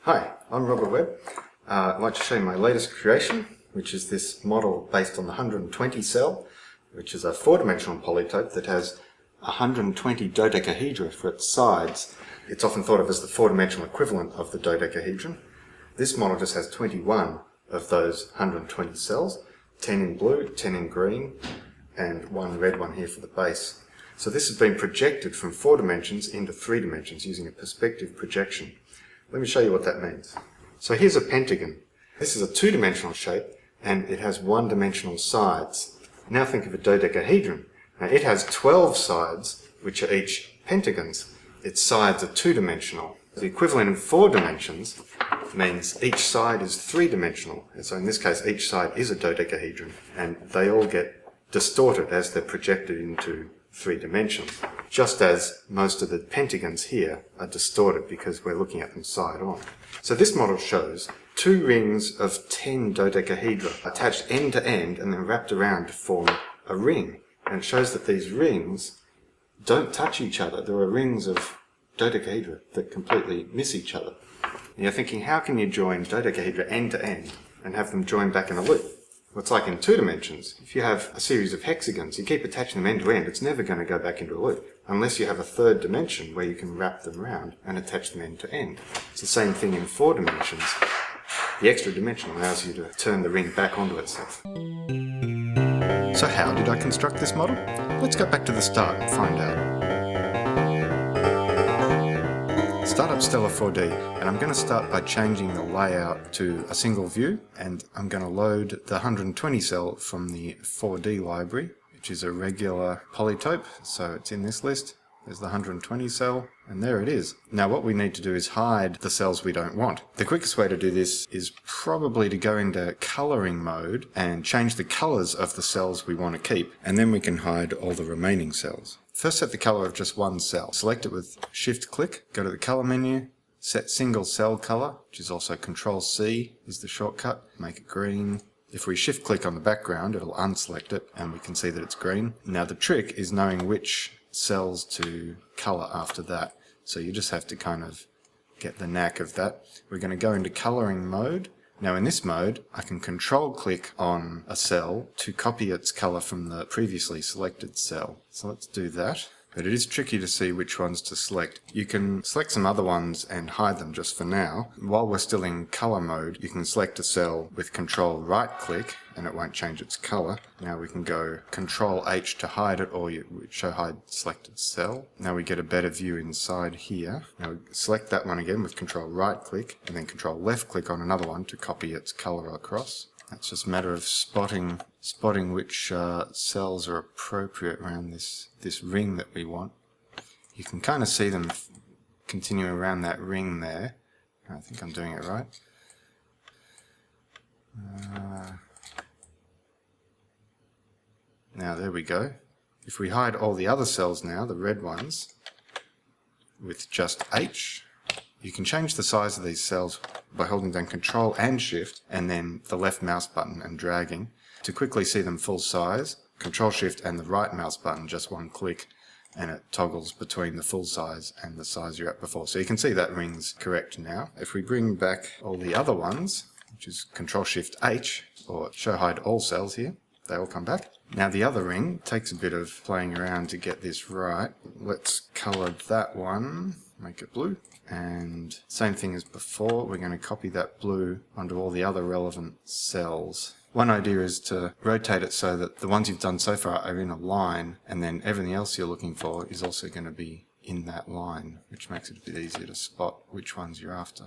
Hi, I'm Robert Webb. I'd like to show you my latest creation, which is this model based on the 120 cell, which is a four-dimensional polytope that has 120 dodecahedra for its sides. It's often thought of as the four-dimensional equivalent of the dodecahedron. This model just has 21 of those 120 cells, 10 in blue, 10 in green, and one red one here for the base. So this has been projected from 4 dimensions into 3 dimensions using a perspective projection. Let me show you what that means. So here's a pentagon. This is a 2-dimensional shape and it has 1-dimensional sides. Now think of a dodecahedron. Now it has 12 sides, which are each pentagons. Its sides are 2-dimensional. The equivalent in 4 dimensions means each side is 3-dimensional. And so in this case, each side is a dodecahedron and they all get distorted as they're projected into 3 dimensions, just as most of the pentagons here are distorted because we're looking at them side on. So this model shows 2 rings of 10 dodecahedra attached end to end and then wrapped around to form a ring. And it shows that these rings don't touch each other. There are rings of dodecahedra that completely miss each other. And you're thinking, how can you join dodecahedra end to end and have them join back in a loop? Well, it's like in 2 dimensions. If you have a series of hexagons, you keep attaching them end to end, it's never going to go back into a loop, unless you have a 3rd dimension where you can wrap them around and attach them end to end. It's the same thing in 4 dimensions. The extra dimension allows you to turn the ring back onto itself. So how did I construct this model? Let's go back to the start and find out. Start up Stellar 4D, and I'm going to start by changing the layout to a single view, and I'm going to load the 120 cell from the 4D library, which is a regular polytope, so it's in this list. There's the 120 cell, and there it is. Now what we need to do is hide the cells we don't want. The quickest way to do this is probably to go into coloring mode and change the colors of the cells we want to keep, and then we can hide all the remaining cells. First set the color of just one cell. Select it with Shift click, go to the color menu, set single cell color, which is also Control C is the shortcut, make it green. If we shift click on the background, it'll unselect it and we can see that it's green. Now the trick is knowing which cells to color after that. So you just have to kind of get the knack of that. We're going to go into coloring mode. Now in this mode, I can control click on a cell to copy its color from the previously selected cell. So let's do that. But it is tricky to see which ones to select. You can select some other ones and hide them just for now. While we're still in color mode, you can select a cell with control right click and it won't change its color. Now we can go control H to hide it, or you show hide selected cell. Now we get a better view inside here. Now we select that one again with control right click and then control left click on another one to copy its color across. It's just a matter of spotting which cells are appropriate around this ring that we want. You can kind of see them continue around that ring there. I think I'm doing it right. Now there we go. If we hide all the other cells now, the red ones, with just H, you can change the size of these cells by holding down Control and Shift and then the left mouse button and dragging. To quickly see them full size, Control Shift and the right mouse button, just one click, and it toggles between the full size and the size you're at before. So you can see that ring's correct now. If we bring back all the other ones, which is Control Shift H, or show hide all cells here, they all come back. Now the other ring takes a bit of playing around to get this right. Let's color that one, make it blue. And same thing as before, we're going to copy that blue onto all the other relevant cells. One idea is to rotate it so that the ones you've done so far are in a line, and then everything else you're looking for is also going to be in that line, which makes it a bit easier to spot which ones you're after.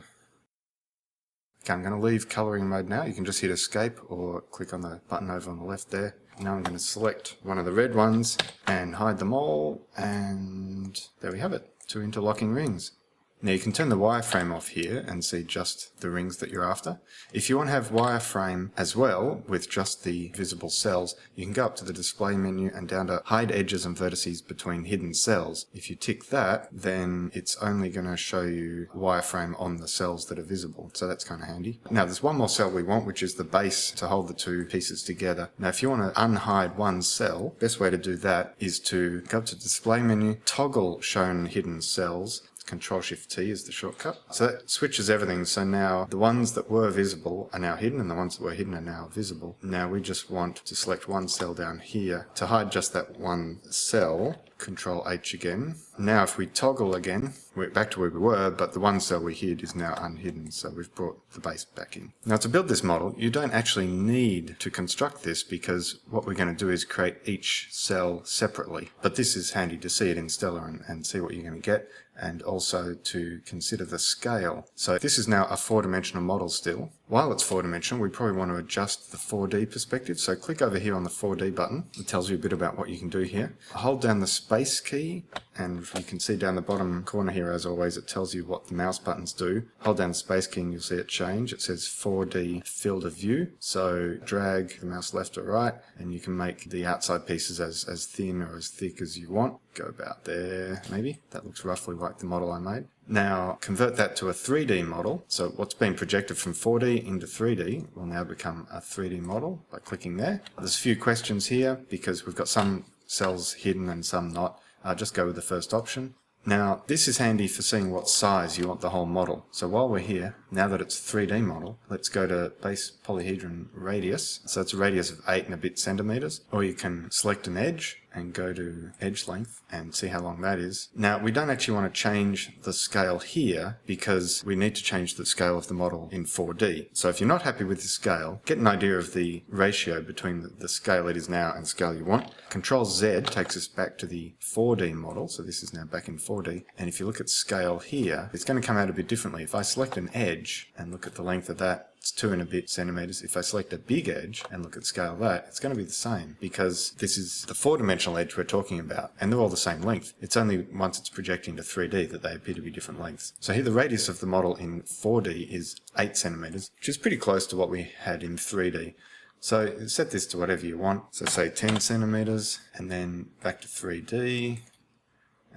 Okay, I'm going to leave coloring mode now. You can just hit escape or click on the button over on the left there. Now I'm going to select one of the red ones and hide them all, and there we have it, 2 interlocking rings. Now you can turn the wireframe off here and see just the rings that you're after. If you want to have wireframe as well with just the visible cells, you can go up to the display menu and down to hide edges and vertices between hidden cells. If you tick that, then it's only going to show you wireframe on the cells that are visible. So that's kind of handy. Now there's one more cell we want, which is the base to hold the 2 pieces together. Now if you want to unhide one cell, best way to do that is to go up to display menu, toggle shown hidden cells, Control-Shift-T is the shortcut. So that switches everything. So now the ones that were visible are now hidden, and the ones that were hidden are now visible. Now we just want to select one cell down here to hide just that one cell. Control-H again. Now if we toggle again, we're back to where we were, but the one cell we hid is now unhidden, so we've brought the base back in. Now to build this model, you don't actually need to construct this, because what we're going to do is create each cell separately. But this is handy to see it in Stellar and see what you're going to get, and also to consider the scale. So this is now a 4-dimensional model still. While it's 4-dimensional, we probably want to adjust the 4D perspective. So click over here on the 4D button. It tells you a bit about what you can do here. Hold down the space key, and you can see down the bottom corner here, as always, it tells you what the mouse buttons do. Hold down the space key and you'll see it change. It says 4D field of view. So drag the mouse left or right, and you can make the outside pieces as thin or as thick as you want. Go about there, maybe. That looks roughly like the model I made. Now convert that to a 3D model. So what's been projected from 4D into 3D will now become a 3D model by clicking there. There's a few questions here because we've got some cells hidden and some not. Just go with the first option. Now this is handy for seeing what size you want the whole model. So while we're here, now that it's a 3D model, let's go to base polyhedron radius. So it's a radius of 8 and a bit centimeters. Or you can select an edge and go to edge length and see how long that is. Now we don't actually want to change the scale here because we need to change the scale of the model in 4D. So if you're not happy with the scale, get an idea of the ratio between the scale it is now and the scale you want. Control Z takes us back to the 4D model. So this is now back in 4D. And if you look at scale here, it's going to come out a bit differently. If I select an edge and look at the length of that, it's 2 and a bit centimeters. If I select a big edge and look at scale of that, it's going to be the same because this is the 4-dimensional edge we're talking about, and they're all the same length. It's only once it's projecting to 3D that they appear to be different lengths. So here the radius of the model in 4D is 8 centimeters, which is pretty close to what we had in 3D. So set this to whatever you want. So say 10 centimeters, and then back to 3D,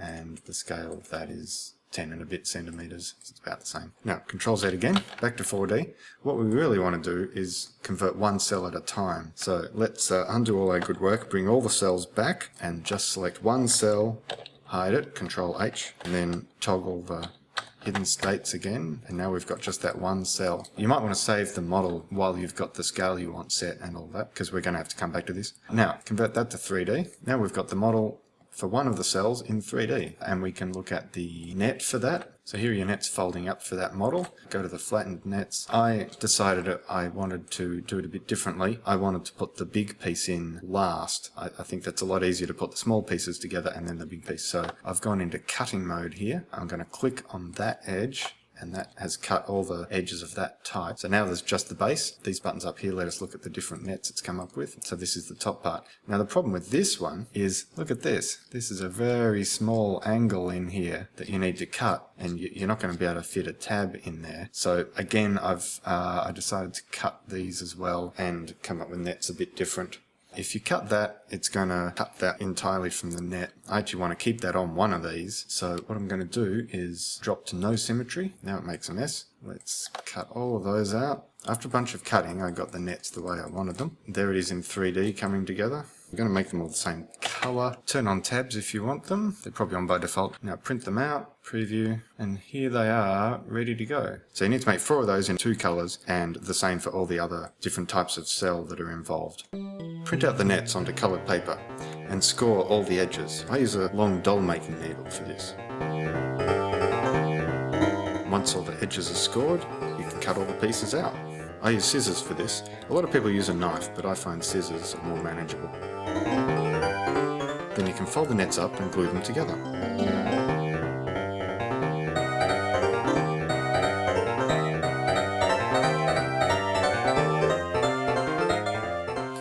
and the scale of that is 10 and a bit centimeters. It's about the same. Now, Control Z again, back to 4D. What we really want to do is convert one cell at a time. So let's undo all our good work, bring all the cells back, and just select one cell, hide it, Control H, and then toggle the hidden states again, and now we've got just that one cell. You might want to save the model while you've got the scale you want set and all that, because we're going to have to come back to this. Now, convert that to 3D. Now we've got the model for one of the cells in 3D, and we can look at the net for that. So here are your nets folding up for that model. Go to the flattened nets. I decided I wanted to do it a bit differently. I wanted to put the big piece in last. I think that's a lot easier to put the small pieces together and then the big piece. So I've gone into cutting mode here. I'm going to click on that edge, and that has cut all the edges of that type. So now there's just the base. These buttons up here let us look at the different nets it's come up with. So this is the top part. Now the problem with this one is, look at this. This is a very small angle in here that you need to cut, and you're not going to be able to fit a tab in there. So again, I decided to cut these as well and come up with nets a bit different. If you cut that, it's going to cut that entirely from the net. I actually want to keep that on one of these. So what I'm going to do is drop to no symmetry. Now it makes a mess. Let's cut all of those out. After a bunch of cutting, I got the nets the way I wanted them. There it is in 3D coming together. I'm going to make them all the same color. Turn on tabs if you want them. They're probably on by default. Now print them out, preview, and here they are ready to go. So you need to make 4 of those in 2 colors, and the same for all the other different types of cell that are involved. Print out the nets onto colored paper and score all the edges. I use a long doll making needle for this. Once all the edges are scored, you can cut all the pieces out. I use scissors for this. A lot of people use a knife, but I find scissors are more manageable. Then you can fold the nets up and glue them together.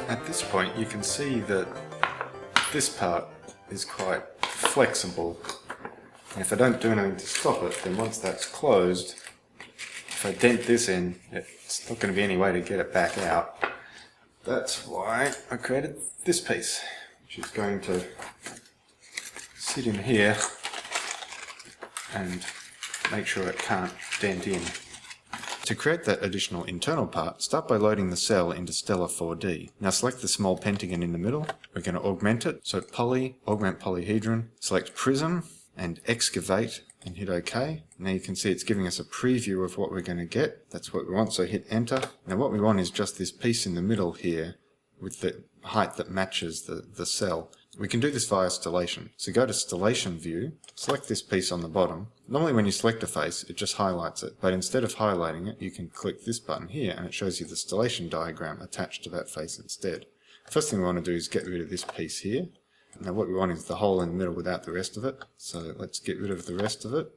At this point, you can see that this part is quite flexible. And if I don't do anything to stop it, then once that's closed, if I dent this in, it's not going to be any way to get it back out. That's why I created this piece, which is going to sit in here and make sure it can't dent in. To create that additional internal part, start by loading the cell into Stellar 4D. Now select the small pentagon in the middle. We're going to augment it. So Poly, Augment Polyhedron, select Prism, and excavate and hit OK. Now you can see it's giving us a preview of what we're going to get. That's what we want, so hit enter. Now what we want is just this piece in the middle here with the height that matches the cell. We can do this via stellation. So go to stellation view, select this piece on the bottom. Normally when you select a face, it just highlights it, but instead of highlighting it, you can click this button here and it shows you the stellation diagram attached to that face instead. First thing we want to do is get rid of this piece here. Now what we want is the hole in the middle without the rest of it. So let's get rid of the rest of it.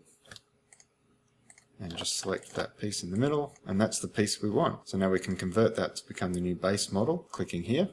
And just select that piece in the middle, and that's the piece we want. So now we can convert that to become the new base model, clicking here.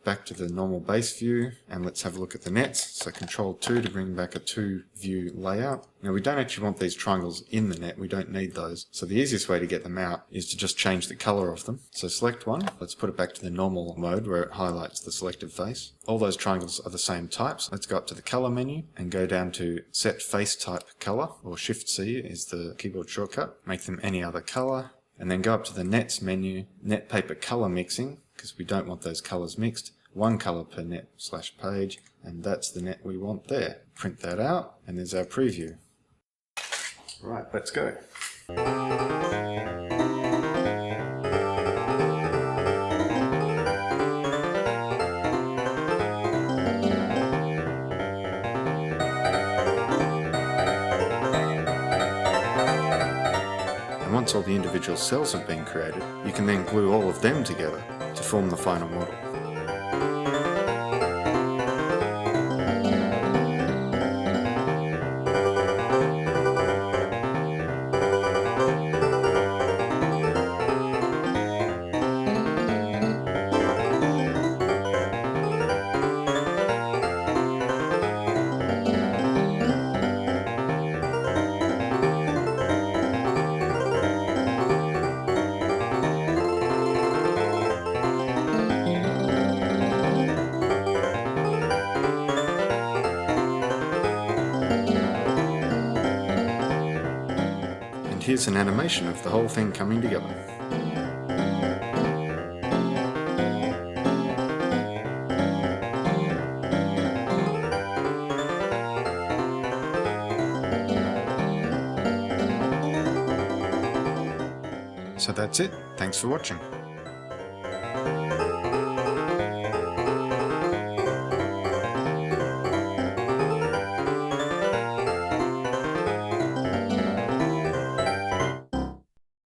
Back to the normal base view, and let's have a look at the nets. So Control 2 to bring back a 2-view layout. Now we don't actually want these triangles in the net, we don't need those. So the easiest way to get them out is to just change the color of them. So select one, let's put it back to the normal mode where it highlights the selected face. All those triangles are the same types. Let's go up to the color menu and go down to Set Face Type Color, or Shift C is the keyboard shortcut. Make them any other color, and then go up to the Nets menu, Net Paper Color Mixing, because we don't want those colors mixed. One color per net/page, and that's the net we want there. Print that out, and there's our preview. Right, let's go. And once all the individual cells have been created, you can then glue all of them together to form the final model. Here's an animation of the whole thing coming together. So that's it. Thanks for watching.